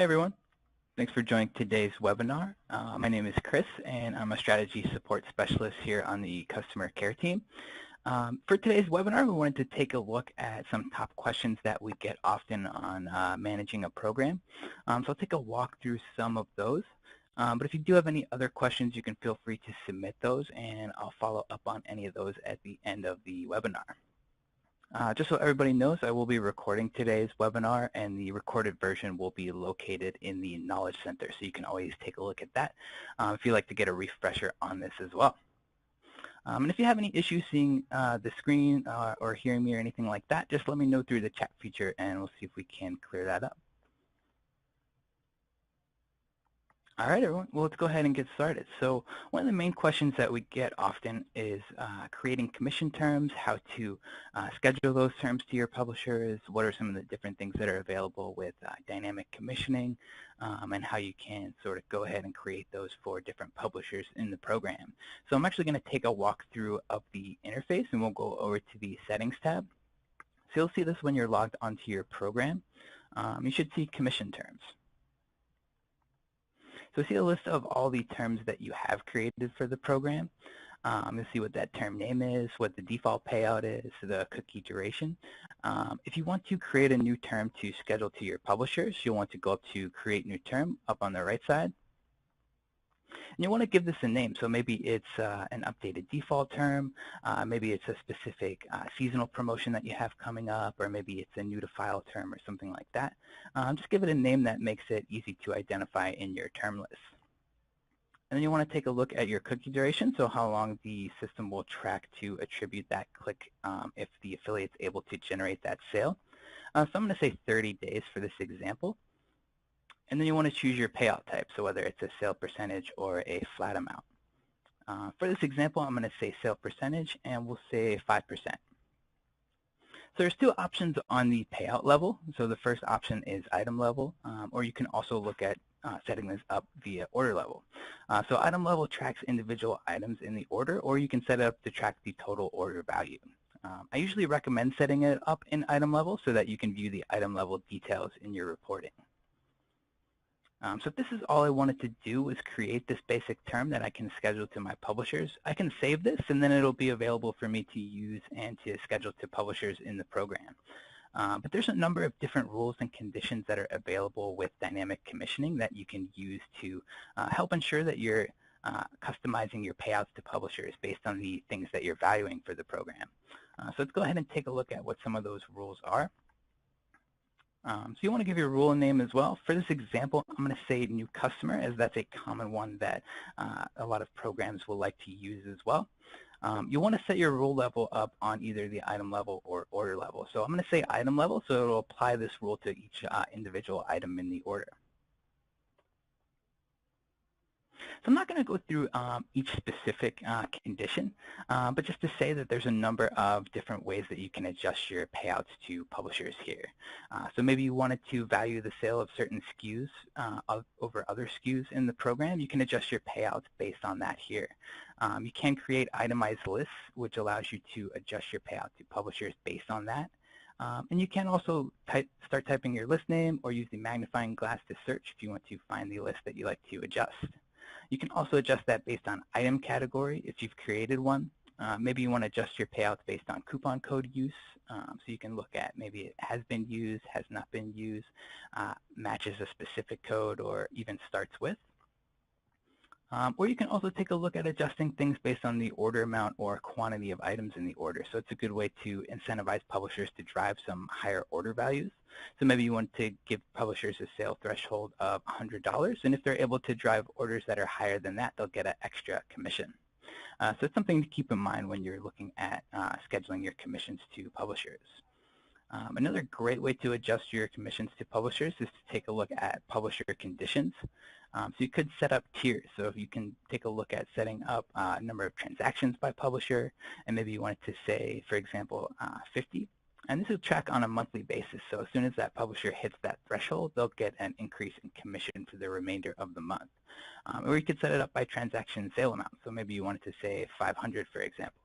everyone. Thanks for joining today's webinar. My name is Chris, and I'm a strategy support specialist here on the customer care team. For today's webinar, we wanted to take a look at some top questions that we get often on managing a program. So I'll take a walk through some of those. But if you do have any other questions, you can feel free to submit those, and I'll follow up on any of those at the end of the webinar. Just so everybody knows, I will be recording today's webinar, and the recorded version will be located in the Knowledge Center, so you can always take a look at that if you'd like to get a refresher on this as well. And if you have any issues seeing the screen or hearing me or anything like that, just let me know through the chat feature, and we'll see if we can clear that up. All right, everyone. Well, let's go ahead and get started. So one of the main questions that we get often is creating commission terms, how to schedule those terms to your publishers, what are some of the different things that are available with dynamic commissioning, and how you can sort of go ahead and create those for different publishers in the program. So I'm actually going to take a walkthrough of the interface, and we'll go over to the Settings tab. So you'll see this when you're logged onto your program. You should see commission terms. So see a list of all the terms that you have created for the program. You'll see what that term name is, what the default payout is, the cookie duration. If you want to create a new term to schedule to your publishers, you'll want to go up to Create New Term up on the right side. And you want to give this a name, so maybe it's an updated default term, maybe it's a specific seasonal promotion that you have coming up, or maybe it's a new to file term or something like that. Just give it a name that makes it easy to identify in your term list. And then you want to take a look at your cookie duration, so how long the system will track to attribute that click if the affiliate's able to generate that sale. So I'm going to say 30 days for this example. And then you want to choose your payout type, so whether it's a sale percentage or a flat amount. For this example, I'm going to say sale percentage, and we'll say 5%. So there's two options on the payout level. So the first option is item level, or you can also look at setting this up via order level. So item level tracks individual items in the order, or you can set it up to track the total order value. I usually recommend setting it up in item level so that you can view the item level details in your reporting. So if this is all I wanted to do was create this basic term that I can schedule to my publishers, I can save this, and then it'll be available for me to use and to schedule to publishers in the program. But there's a number of different rules and conditions that are available with dynamic commissioning that you can use to help ensure that you're customizing your payouts to publishers based on the things that you're valuing for the program. So let's go ahead and take a look at what some of those rules are. So you want to give your rule a name as well. For this example, I'm going to say new customer, as that's a common one that a lot of programs will like to use as well. You want to set your rule level up on either the item level or order level. So I'm going to say item level, so it will apply this rule to each individual item in the order. So I'm not going to go through each specific condition, but just to say that there's a number of different ways that you can adjust your payouts to publishers here. So maybe you wanted to value the sale of certain SKUs over other SKUs in the program. You can adjust your payouts based on that here. You can create itemized lists, which allows you to adjust your payout to publishers based on that. And you can also start typing your list name or use the magnifying glass to search if you want to find the list that you like to adjust. You can also adjust that based on item category if you've created one. Maybe you want to adjust your payouts based on coupon code use. So you can look at maybe it has been used, has not been used, matches a specific code, or even starts with. Or you can also take a look at adjusting things based on the order amount or quantity of items in the order. So it's a good way to incentivize publishers to drive some higher order values. So maybe you want to give publishers a sale threshold of $100, and if they're able to drive orders that are higher than that, they'll get an extra commission. So it's something to keep in mind when you're looking at scheduling your commissions to publishers. Another great way to adjust your commissions to publishers is to take a look at publisher conditions. So you could set up tiers. So if you can take a look at setting up a number of transactions by publisher, and maybe you wanted to say, for example, 50. And this will track on a monthly basis. So as soon as that publisher hits that threshold, they'll get an increase in commission for the remainder of the month. Or you could set it up by transaction sale amount. So maybe you wanted to say 500, for example.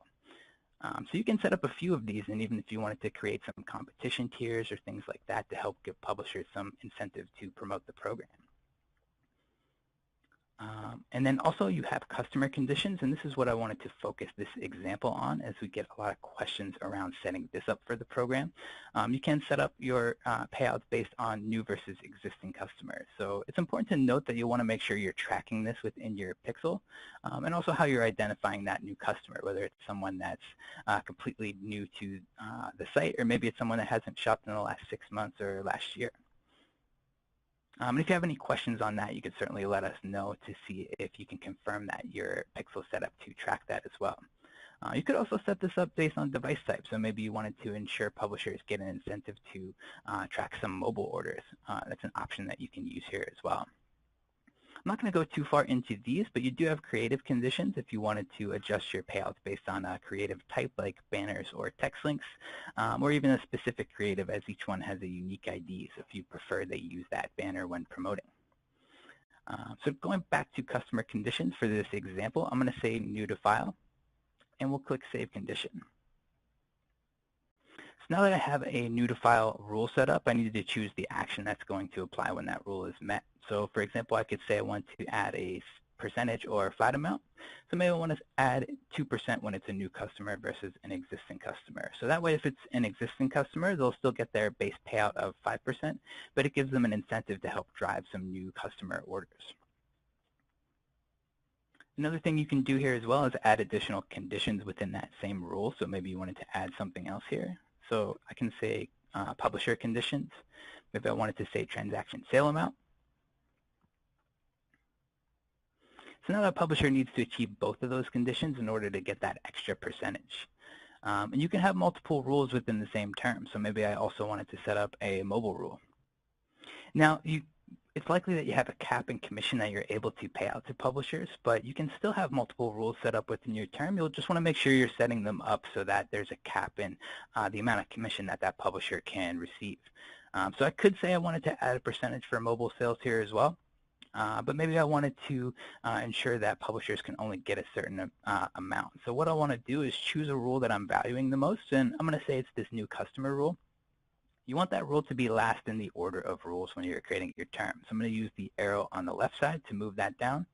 So you can set up a few of these, and even if you wanted to create some competition tiers or things like that to help give publishers some incentive to promote the program. And then also you have customer conditions, and this is what I wanted to focus this example on as we get a lot of questions around setting this up for the program. You can set up your payouts based on new versus existing customers. So it's important to note that you want to make sure you're tracking this within your pixel, and also how you're identifying that new customer, whether it's someone that's completely new to the site, or maybe it's someone that hasn't shopped in the last 6 months or last year. And if you have any questions on that, you can certainly let us know to see if you can confirm that your pixel set up to track that as well. You could also set this up based on device type. So maybe you wanted to ensure publishers get an incentive to track some mobile orders. That's an option that you can use here as well. I'm not going to go too far into these, but you do have creative conditions if you wanted to adjust your payouts based on a creative type like banners or text links, or even a specific creative, as each one has a unique ID, so if you prefer they use that banner when promoting. So going back to customer conditions for this example, I'm going to say new to file, and we'll click Save Condition. So now that I have a new to file rule set up, I need to choose the action that's going to apply when that rule is met. So for example, I could say I want to add a percentage or flat amount. So maybe I want to add 2% when it's a new customer versus an existing customer. So that way, if it's an existing customer, they'll still get their base payout of 5%, but it gives them an incentive to help drive some new customer orders. Another thing you can do here as well is add additional conditions within that same rule. So maybe you wanted to add something else here. So I can say publisher conditions. Maybe I wanted to say transaction sale amount. So now that publisher needs to achieve both of those conditions in order to get that extra percentage. And you can have multiple rules within the same term. So maybe I also wanted to set up a mobile rule. Now, it's likely that you have a cap and commission that you're able to pay out to publishers, but you can still have multiple rules set up within your term. You'll just want to make sure you're setting them up so that there's a cap in the amount of commission that that publisher can receive. So I could say I wanted to add a percentage for mobile sales here as well. But maybe I wanted to ensure that publishers can only get a certain amount. So what I want to do is choose a rule that I'm valuing the most, and I'm going to say it's this new customer rule. You want that rule to be last in the order of rules when you're creating your term. So I'm going to use the arrow on the left side to move that down.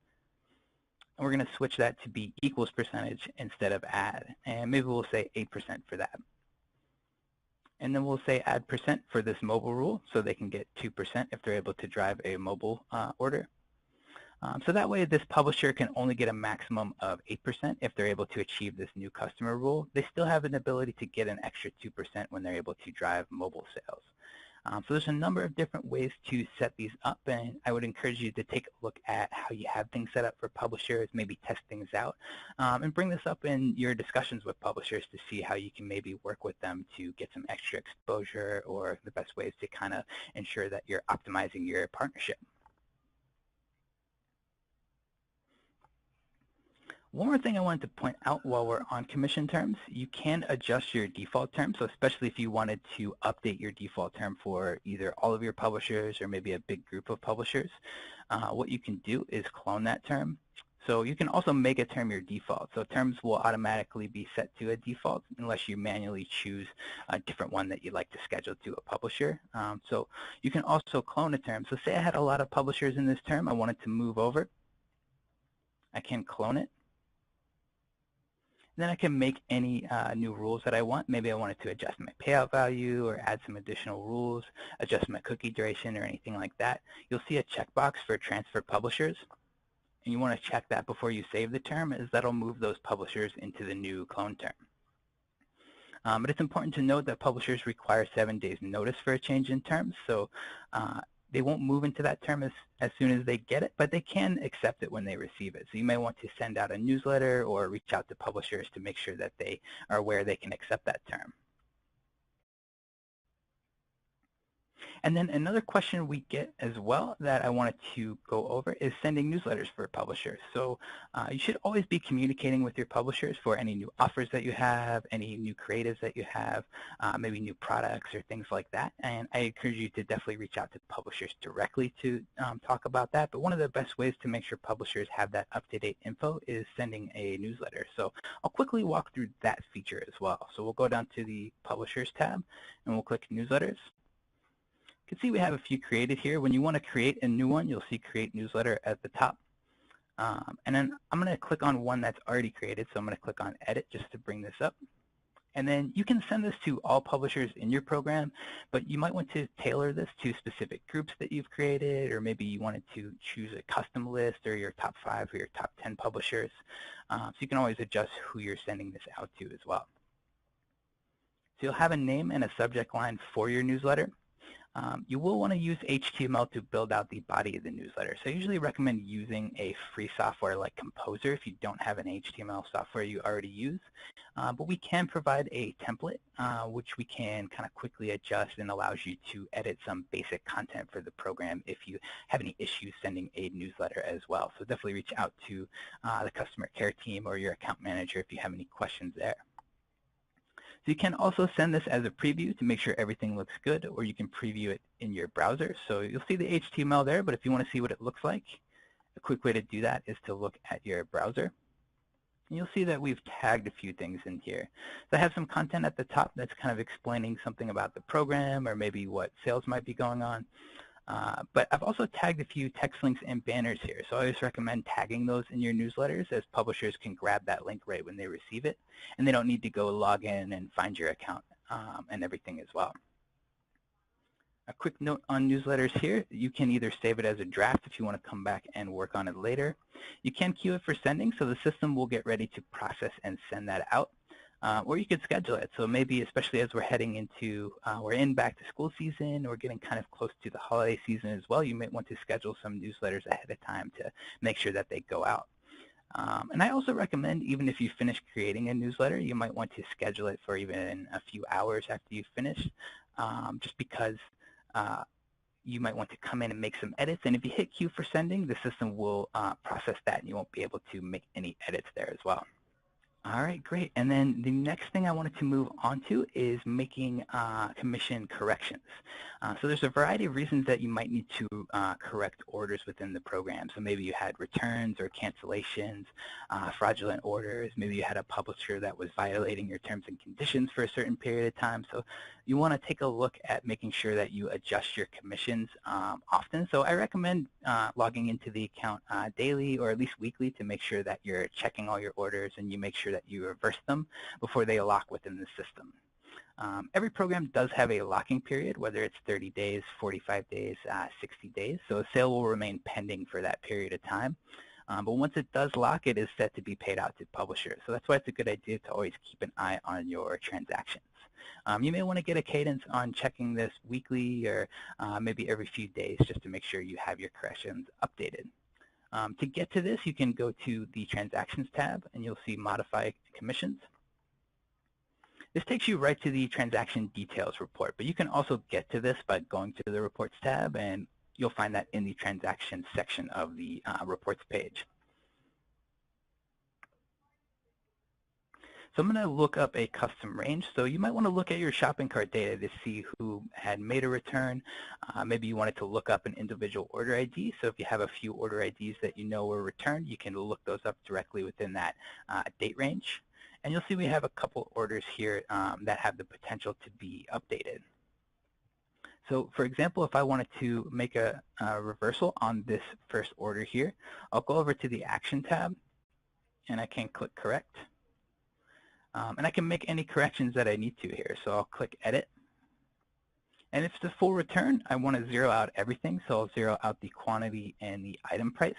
And we're going to switch that to be equals percentage instead of add. And maybe we'll say 8% for that. And then we'll say add percent for this mobile rule, so they can get 2% if they're able to drive a mobile order. So that way this publisher can only get a maximum of 8% if they're able to achieve this new customer rule. They still have an ability to get an extra 2% when they're able to drive mobile sales. So there's a number of different ways to set these up, and I would encourage you to take a look at how you have things set up for publishers, maybe test things out, and bring this up in your discussions with publishers to see how you can maybe work with them to get some extra exposure, or the best ways to kind of ensure that you're optimizing your partnership. One more thing I wanted to point out while we're on commission terms, you can adjust your default term. So especially if you wanted to update your default term for either all of your publishers or maybe a big group of publishers, what you can do is clone that term. So you can also make a term your default. So terms will automatically be set to a default unless you manually choose a different one that you'd like to schedule to a publisher. So you can also clone a term. So say I had a lot of publishers in this term I wanted to move over. I can clone it. Then I can make any new rules that I want. Maybe I wanted to adjust my payout value or add some additional rules, adjust my cookie duration or anything like that. You'll see a checkbox for transfer publishers. And you want to check that before you save the term, as that'll move those publishers into the new clone term. But it's important to note that publishers require 7 days notice for a change in terms. So they won't move into that term as soon as they get it, but they can accept it when they receive it. So you may want to send out a newsletter or reach out to publishers to make sure that they are aware they can accept that term. And then another question we get as well that I wanted to go over is sending newsletters for publishers. So you should always be communicating with your publishers for any new offers that you have, any new creatives that you have, maybe new products or things like that. And I encourage you to definitely reach out to publishers directly to talk about that. But one of the best ways to make sure publishers have that up-to-date info is sending a newsletter. So I'll quickly walk through that feature as well. So we'll go down to the Publishers tab and we'll click Newsletters. You can see we have a few created here. When you want to create a new one, you'll see Create Newsletter at the top. And then I'm going to click on one that's already created. So I'm going to click on Edit just to bring this up. And then you can send this to all publishers in your program, but you might want to tailor this to specific groups that you've created, or maybe you wanted to choose a custom list or your top 5 or your top 10 publishers. So you can always adjust who you're sending this out to as well. So you'll have a name and a subject line for your newsletter. You will want to use HTML to build out the body of the newsletter. So I usually recommend using a free software like Composer if you don't have an HTML software you already use. But we can provide a template which we can kind of quickly adjust and allows you to edit some basic content for the program if you have any issues sending a newsletter as well. So definitely reach out to the customer care team or your account manager if you have any questions there. So you can also send this as a preview to make sure everything looks good, or you can preview it in your browser. So you'll see the HTML there, but if you want to see what it looks like, a quick way to do that is to look at your browser. And you'll see that we've tagged a few things in here. So I have some content at the top that's kind of explaining something about the program or maybe what sales might be going on. But I've also tagged a few text links and banners here. So I always recommend tagging those in your newsletters, as publishers can grab that link right when they receive it, and they don't need to go log in and find your account and everything as well. A quick note on newsletters here, you can either save it as a draft if you want to come back and work on it later. You can queue it for sending, so the system will get ready to process and send that out. Or you could schedule it. So maybe, especially as we're heading into, we're in back to school season, or getting kind of close to the holiday season as well, you might want to schedule some newsletters ahead of time to make sure that they go out. And I also recommend, even if you finish creating a newsletter, you might want to schedule it for even a few hours after you finish, just because you might want to come in and make some edits. And if you hit queue for sending, the system will process that, and you won't be able to make any edits there as well. All right, great. And then the next thing I wanted to move on to is making commission corrections. So there's a variety of reasons that you might need to correct orders within the program. So maybe you had returns or cancellations, fraudulent orders. Maybe you had a publisher that was violating your terms and conditions for a certain period of time. So you want to take a look at making sure that you adjust your commissions often. So I recommend logging into the account daily or at least weekly to make sure that you're checking all your orders and you make sure that you reverse them before they lock within the system. Every program does have a locking period, whether it's 30 days, 45 days, 60 days. So a sale will remain pending for that period of time. But once it does lock, it is set to be paid out to publishers. So that's why it's a good idea to always keep an eye on your transactions. You may want to get a cadence on checking this weekly or maybe every few days just to make sure you have your corrections updated. To get to this, you can go to the Transactions tab, and you'll see Modify Commissions. This takes you right to the Transaction Details report, but you can also get to this by going to the Reports tab, and you'll find that in the Transactions section of the Reports page. So I'm going to look up a custom range. So you might want to look at your shopping cart data to see who had made a return. Maybe you wanted to look up an individual order ID. So if you have a few order IDs that you know were returned, you can look those up directly within that date range. And you'll see we have a couple orders here that have the potential to be updated. So for example, if I wanted to make a reversal on this first order here, I'll go over to the Action tab, and I can click Correct. And I can make any corrections that I need to here. So I'll click Edit. And if it's a full return, I want to zero out everything. So I'll zero out the quantity and the item price.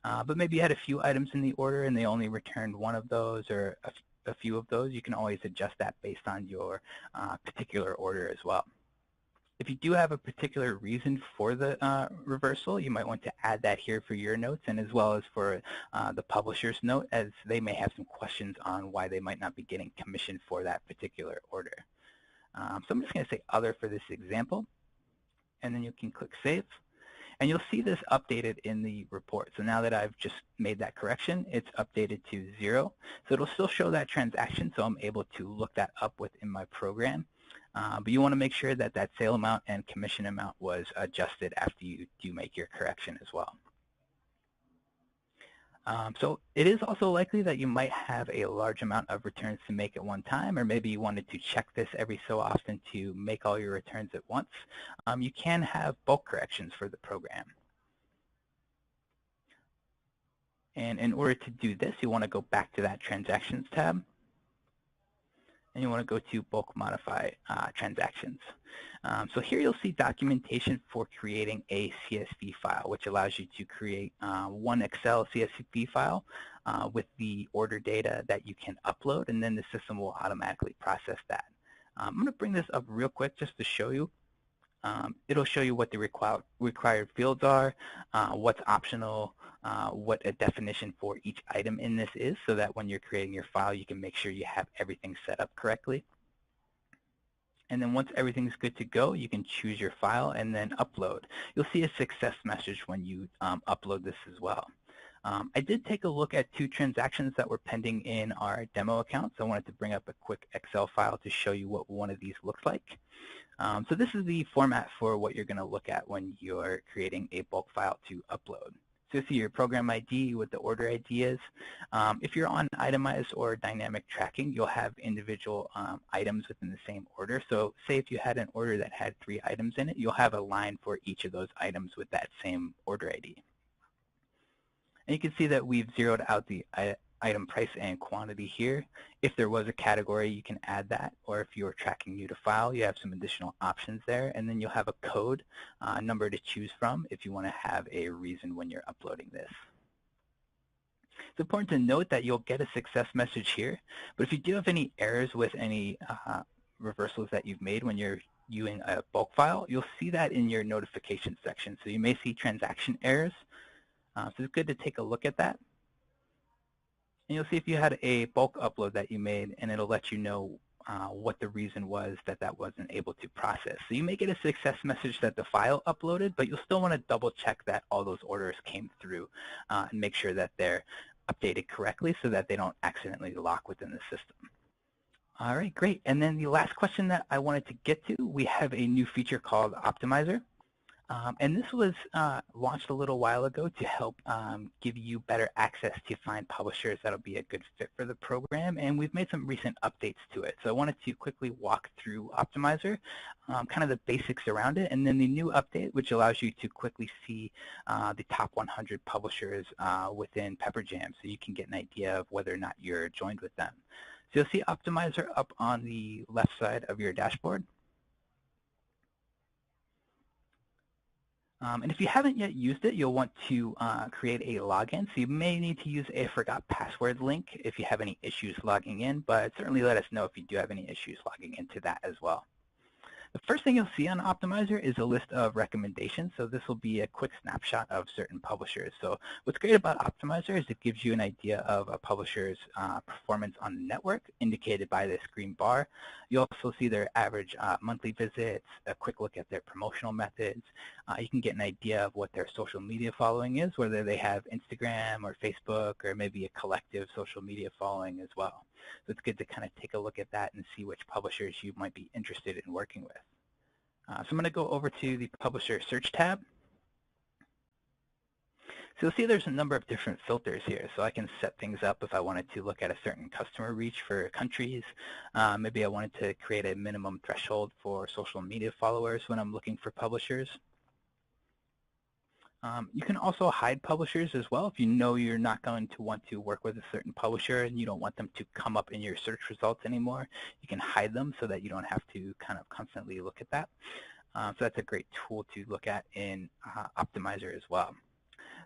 But maybe you had a few items in the order and they only returned one of those or a few of those. You can always adjust that based on your particular order as well. If you do have a particular reason for the reversal, you might want to add that here for your notes, and as well as for the publisher's note, as they may have some questions on why they might not be getting commission for that particular order. So I'm just going to say Other for this example. and then you can click Save. And you'll see this updated in the report. So now that I've just made that correction, it's updated to 0. So it'll still show that transaction, so I'm able to look that up within my program. But you want to make sure that that sale amount and commission amount was adjusted after you do make your correction as well. So it is also likely that you might have a large amount of returns to make at one time, or maybe you wanted to check this every so often to make all your returns at once. You can have bulk corrections for the program. And in order to do this, you want to go back to that Transactions tab, and you want to go to Bulk Modify Transactions. So here you'll see documentation for creating a CSV file, which allows you to create one Excel CSV file with the order data that you can upload, and then the system will automatically process that. I'm going to bring this up real quick just to show you. It'll show you what the required fields are, what's optional, what a definition for each item in this is, so that when you're creating your file, you can make sure you have everything set up correctly. And then once everything's good to go, you can choose your file and then upload. You'll see a success message when you upload this as well. I did take a look at 2 transactions that were pending in our demo account, so I wanted to bring up a quick Excel file to show you what one of these looks like. So this is the format for what you're going to look at when you're creating a bulk file to upload. So you see your program ID, what the order ID is. If you're on itemized or dynamic tracking, you'll have individual items within the same order. So say if you had an order that had 3 items in it, you'll have a line for each of those items with that same order ID. And you can see that we've zeroed out the item price and quantity here. If there was a category, you can add that, or if you're tracking new to file, you have some additional options there, and then you'll have a code number to choose from if you want to have a reason when you're uploading this. It's important to note that you'll get a success message here, but if you do have any errors with any reversals that you've made when you're viewing a bulk file, you'll see that in your notification section. So you may see transaction errors. So it's good to take a look at that. And you'll see if you had a bulk upload that you made, and it'll let you know what the reason was that that wasn't able to process. So you may get a success message that the file uploaded, but you'll still want to double check that all those orders came through and make sure that they're updated correctly so that they don't accidentally lock within the system. All right, great. And then the last question that I wanted to get to, we have a new feature called Optimizer. And this was launched a little while ago to help give you better access to find publishers that'll be a good fit for the program, and we've made some recent updates to it. So I wanted to quickly walk through Optimizer, kind of the basics around it, and then the new update, which allows you to quickly see the top 100 publishers within Pepperjam, so you can get an idea of whether or not you're joined with them. So you'll see Optimizer up on the left side of your dashboard. And if you haven't yet used it, you'll want to create a login. So you may need to use a forgot password link if you have any issues logging in, but certainly let us know if you do have any issues logging into that as well. The first thing you'll see on Optimizer is a list of recommendations. So this will be a quick snapshot of certain publishers. So what's great about Optimizer is it gives you an idea of a publisher's performance on the network, indicated by this green bar. You also see their average monthly visits, a quick look at their promotional methods. You can get an idea of what their social media following is, whether they have Instagram or Facebook or maybe a collective social media following as well. So it's good to kind of take a look at that and see which publishers you might be interested in working with. So I'm going to go over to the Publisher Search tab. So you'll see there's a number of different filters here. So I can set things up if I wanted to look at a certain customer reach for countries. Maybe I wanted to create a minimum threshold for social media followers when I'm looking for publishers. You can also hide publishers as well. If you know you're not going to want to work with a certain publisher and you don't want them to come up in your search results anymore, you can hide them so that you don't have to kind of constantly look at that. So that's a great tool to look at in Optimizer as well.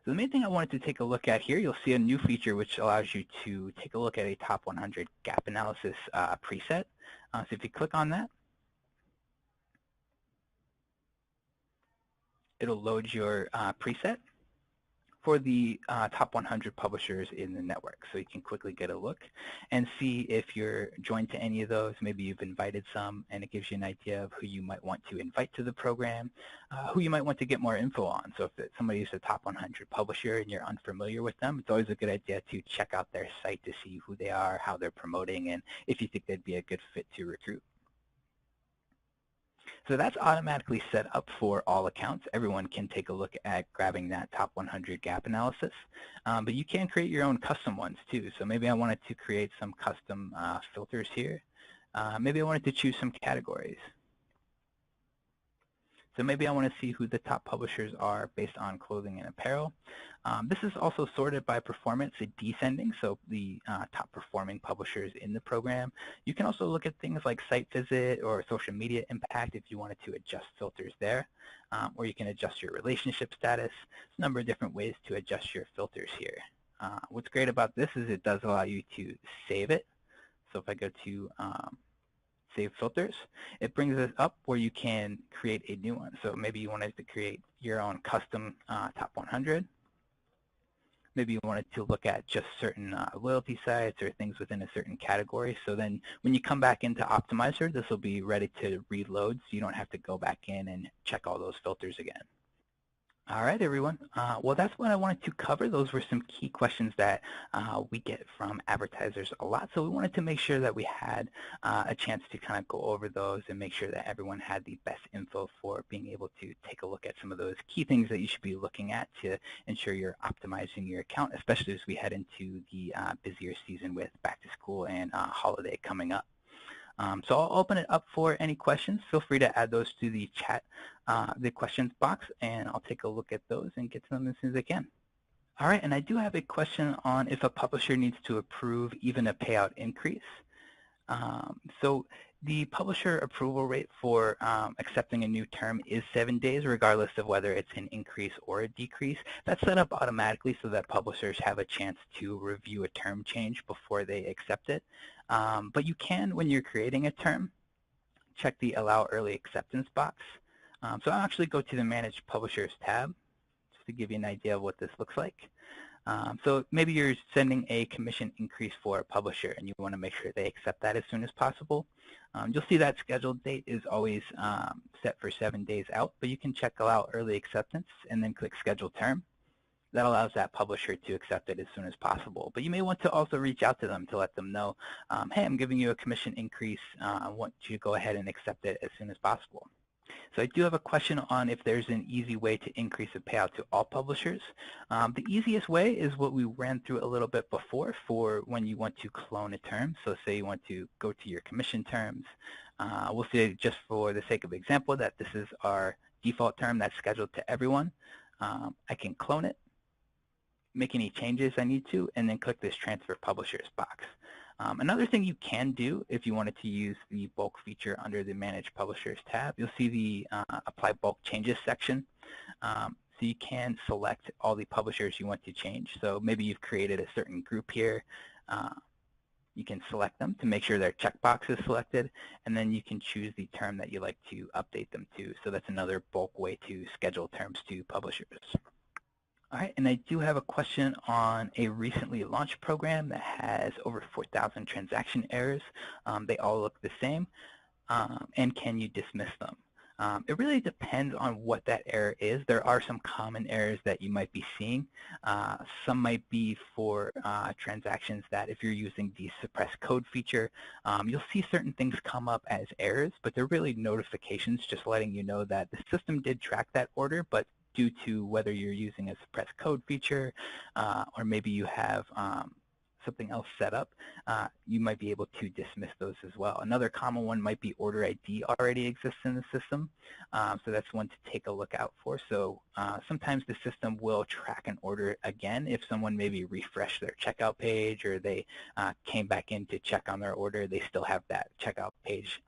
So the main thing I wanted to take a look at here, you'll see a new feature which allows you to take a look at a top 100 gap analysis preset. So if you click on that, it'll load your preset. for the top 100 publishers in the network. So you can quickly get a look and see if you're joined to any of those. Maybe you've invited some, and it gives you an idea of who you might want to invite to the program, who you might want to get more info on. So if somebody's a top 100 publisher and you're unfamiliar with them, it's always a good idea to check out their site to see who they are, how they're promoting, and if you think they'd be a good fit to recruit. So that's automatically set up for all accounts. Everyone can take a look at grabbing that top 100 gap analysis, but you can create your own custom ones too. So maybe I wanted to create some custom filters here. Maybe I wanted to choose some categories. So maybe I want to see who the top publishers are based on clothing and apparel. This is also sorted by performance, descending, so the top performing publishers in the program. You can also look at things like site visit or social media impact if you wanted to adjust filters there, or you can adjust your relationship status. There's a number of different ways to adjust your filters here. What's great about this is it does allow you to save it. So if I go to Save Filters, it brings us up where you can create a new one. So maybe you wanted to create your own custom top 100. Maybe you wanted to look at just certain loyalty sites or things within a certain category. So then when you come back into Optimizer, this will be ready to reload, so you don't have to go back in and check all those filters again. All right, everyone. Well, that's what I wanted to cover. Those were some key questions that we get from advertisers a lot. So we wanted to make sure that we had a chance to kind of go over those and make sure that everyone had the best info for being able to take a look at some of those key things that you should be looking at to ensure you're optimizing your account, especially as we head into the busier season with back to school and holiday coming up. So I'll open it up for any questions. Feel free to add those to the chat, the questions box, and I'll take a look at those and get to them as soon as I can. All right, and I do have a question on if a publisher needs to approve even a payout increase. So the publisher approval rate for accepting a new term is 7 days, regardless of whether it's an increase or a decrease. That's set up automatically so that publishers have a chance to review a term change before they accept it. But you can, when you're creating a term, check the Allow Early Acceptance box. So I'll actually go to the Manage Publishers tab just to give you an idea of what this looks like. So maybe you're sending a commission increase for a publisher and you want to make sure they accept that as soon as possible. You'll see that scheduled date is always set for 7 days out, but you can check Allow Early Acceptance and then click Schedule Term. That allows that publisher to accept it as soon as possible. But you may want to also reach out to them to let them know, hey, I'm giving you a commission increase. I want you to go ahead and accept it as soon as possible. So I do have a question on if there's an easy way to increase a payout to all publishers. The easiest way is what we ran through a little bit before for when you want to clone a term. So say you want to go to your commission terms. We'll say just for the sake of example that this is our default term that's scheduled to everyone. I can clone it, make any changes I need to, and then click this Transfer Publishers box. Another thing you can do if you wanted to use the bulk feature under the Manage Publishers tab, you'll see the Apply Bulk Changes section. So you can select all the publishers you want to change. So maybe you've created a certain group here. You can select them to make sure their checkbox is selected, and then you can choose the term that you like to update them to. So that's another bulk way to schedule terms to publishers. All right, and I do have a question on a recently launched program that has over 4,000 transaction errors. They all look the same, and can you dismiss them? It really depends on what that error is. There are some common errors that you might be seeing. Some might be for transactions that if you're using the suppress code feature, you'll see certain things come up as errors, but they're really notifications just letting you know that the system did track that order, but due to whether you're using a suppress code feature or maybe you have something else set up, you might be able to dismiss those as well. Another common one might be order ID already exists in the system, so that's one to take a look out for. So sometimes the system will track an order again if someone maybe refreshed their checkout page or they came back in to check on their order, they still have that checkout page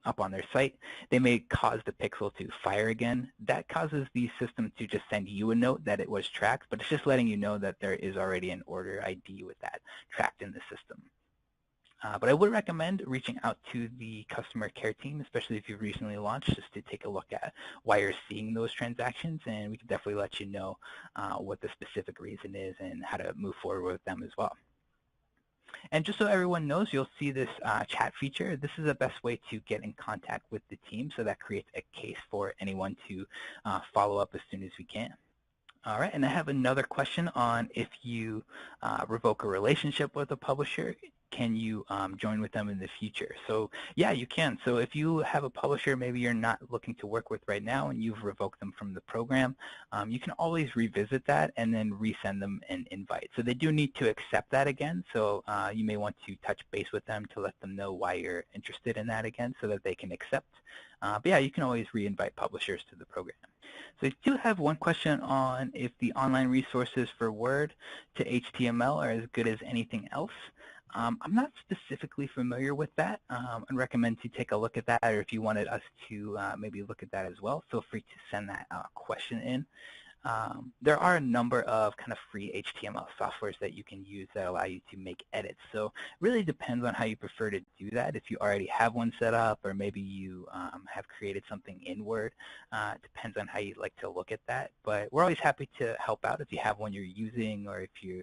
up on their site. They may cause the pixel to fire again. That causes the system to just send you a note that it was tracked, but it's just letting you know that there is already an order ID with that tracked in the system. But I would recommend reaching out to the customer care team, especially if you've recently launched, just to take a look at why you're seeing those transactions, and we can definitely let you know what the specific reason is and how to move forward with them as well. And just so everyone knows, you'll see this chat feature. This is the best way to get in contact with the team, so that creates a case for anyone to follow up as soon as we can. All right, and I have another question on if you revoke a relationship with a publisher, can you join with them in the future? So yeah, you can. So if you have a publisher maybe you're not looking to work with right now and you've revoked them from the program, you can always revisit that and then resend them an invite. So they do need to accept that again. So you may want to touch base with them to let them know why you're interested in that again so that they can accept. But yeah, you can always re-invite publishers to the program. So I do have one question on if the online resources for Word to HTML are as good as anything else. I'm not specifically familiar with that. I'd recommend to take a look at that, or if you wanted us to maybe look at that as well, feel free to send that question in. There are a number of kind of free HTML softwares that you can use that allow you to make edits. So it really depends on how you prefer to do that. If you already have one set up, or maybe you have created something in Word, it depends on how you'd like to look at that. But we're always happy to help out if you have one you're using, or if you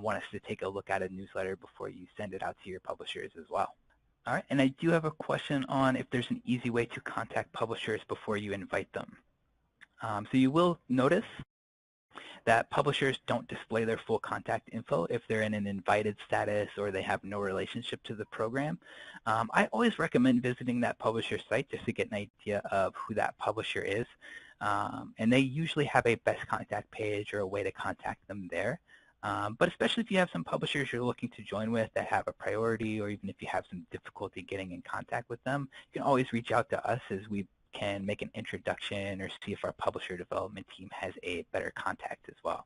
want us to take a look at a newsletter before you send it out to your publishers as well. All right, and I do have a question on if there's an easy way to contact publishers before you invite them. So you will notice that publishers don't display their full contact info if they're in an invited status or they have no relationship to the program. I always recommend visiting that publisher site just to get an idea of who that publisher is. And they usually have a best contact page or a way to contact them there. But especially if you have some publishers you're looking to join with that have a priority, or even if you have some difficulty getting in contact with them, you can always reach out to us as we can make an introduction or see if our publisher development team has a better contact as well.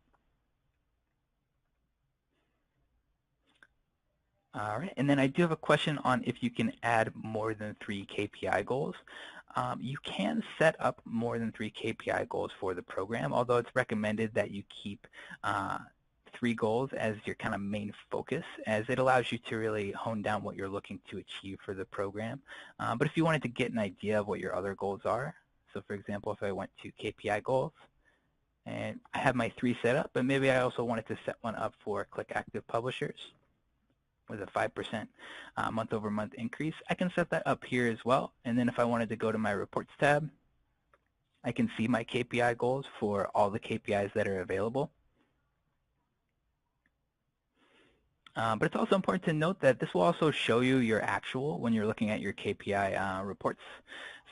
All right, and then I do have a question on if you can add more than 3 KPI goals. You can set up more than 3 KPI goals for the program, although it's recommended that you keep 3 goals as your kind of main focus, as it allows you to really hone down what you're looking to achieve for the program. But if you wanted to get an idea of what your other goals are, so for example, if I went to KPI goals, and I have my 3 set up, but maybe I also wanted to set one up for click active publishers with a 5% month-over-month increase, I can set that up here as well. And then if I wanted to go to my reports tab, I can see my KPI goals for all the KPIs that are available. But it's also important to note that this will also show you your actual when you're looking at your KPI reports.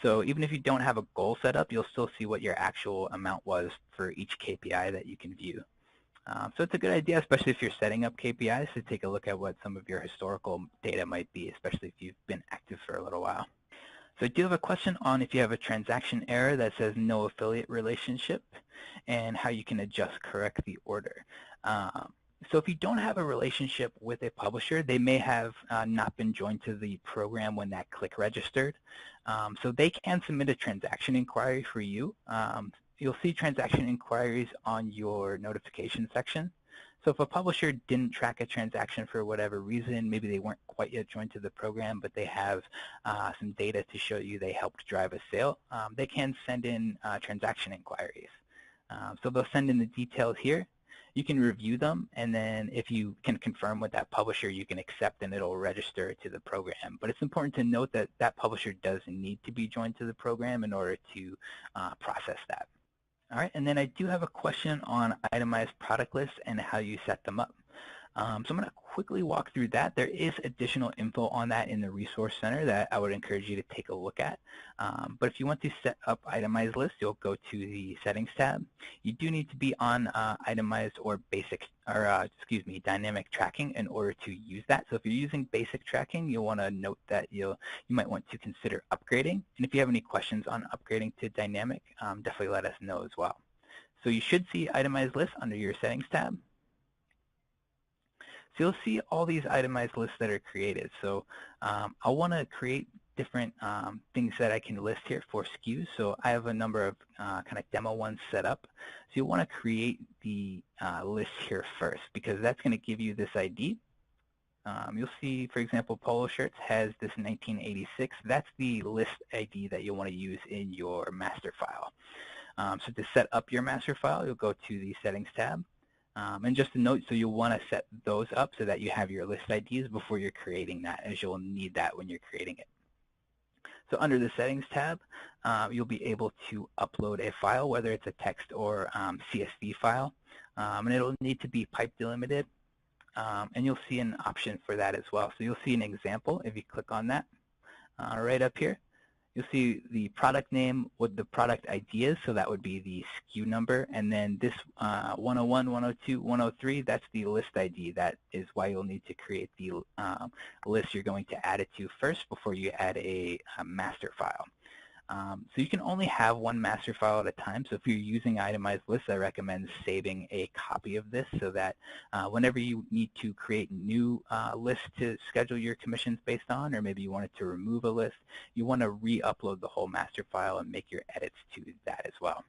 So even if you don't have a goal set up, you'll still see what your actual amount was for each KPI that you can view. So it's a good idea, especially if you're setting up KPIs, to take a look at what some of your historical data might be, especially if you've been active for a little while. So I do have a question on if you have a transaction error that says no affiliate relationship and how you can correct the order. So if you don't have a relationship with a publisher, they may have not been joined to the program when that click registered. So they can submit a transaction inquiry for you. You'll see transaction inquiries on your notification section. So if a publisher didn't track a transaction for whatever reason, maybe they weren't quite yet joined to the program, but they have some data to show you they helped drive a sale, they can send in transaction inquiries. So they'll send in the details here. You can review them, and then if you can confirm with that publisher, you can accept and it'll register to the program. But it's important to note that that publisher does need to be joined to the program in order to process that. All right, and then I do have a question on itemized product lists and how you set them up. So I'm going to quickly walk through that. There is additional info on that in the Resource Center that I would encourage you to take a look at. But if you want to set up itemized lists, you'll go to the Settings tab. You do need to be on itemized or basic, or dynamic tracking in order to use that. So if you're using basic tracking, you'll want to note that you might want to consider upgrading. And if you have any questions on upgrading to dynamic, definitely let us know as well. So you should see itemized lists under your Settings tab. So you'll see all these itemized lists that are created. So I'll want to create different things that I can list here for SKUs. So I have a number of kind of demo ones set up. So you'll want to create the list here first, because that's going to give you this ID. You'll see, for example, Polo Shirts has this 1986. That's the list ID that you'll want to use in your master file. So to set up your master file, you'll go to the Settings tab. And just a note, so you'll want to set those up so that you have your list IDs before you're creating that, as you'll need that when you're creating it. So under the Settings tab, you'll be able to upload a file, whether it's a text or CSV file. And it'll need to be pipe delimited. And you'll see an option for that as well. So you'll see an example if you click on that right up here. You'll see the product name, what the product ID is, so that would be the SKU number, and then this 101, 102, 103, that's the list ID. That is why you'll need to create the list you're going to add it to first before you add a master file. So you can only have one master file at a time. So if you're using itemized lists, I recommend saving a copy of this so that whenever you need to create new lists to schedule your commissions based on, or maybe you wanted to remove a list, you want to re-upload the whole master file and make your edits to that as well.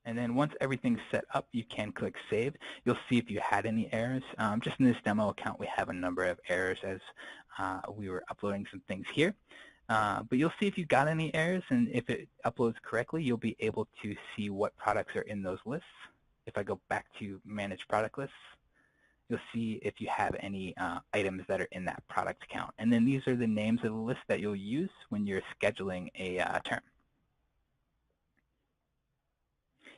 And then once everything's set up, you can click Save. You'll see if you had any errors. Just in this demo account, we have a number of errors as we were uploading some things here. But you'll see if you got any errors, and if it uploads correctly, you'll be able to see what products are in those lists. If I go back to Manage Product Lists, you'll see if you have any items that are in that product count. And then these are the names of the list that you'll use when you're scheduling a term.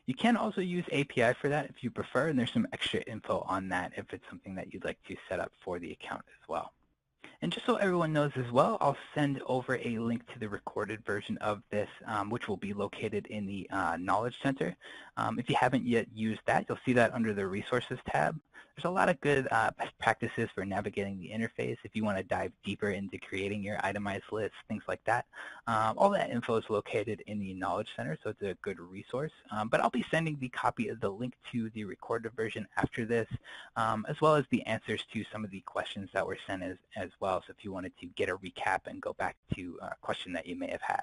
You can also use API for that if you prefer, and there's some extra info on that if it's something that you'd like to set up for the account as well. And just so everyone knows as well, I'll send over a link to the recorded version of this, which will be located in the Knowledge Center. If you haven't yet used that, you'll see that under the Resources tab. There's a lot of good best practices for navigating the interface if you want to dive deeper into creating your itemized lists, things like that. All that info is located in the Knowledge Center, so it's a good resource. But I'll be sending the copy of the link to the recorded version after this, as well as the answers to some of the questions that were sent as well, so if you wanted to get a recap and go back to a question that you may have had.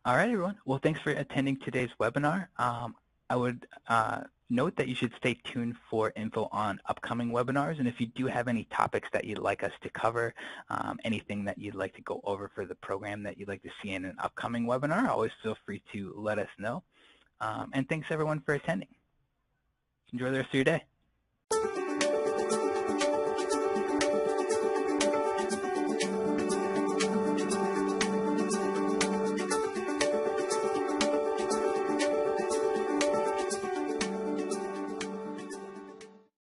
All right, everyone. Well, thanks for attending today's webinar. I would note that you should stay tuned for info on upcoming webinars, and if you do have any topics that you'd like us to cover, anything that you'd like to go over for the program that you'd like to see in an upcoming webinar, always feel free to let us know. And thanks everyone for attending. Enjoy the rest of your day.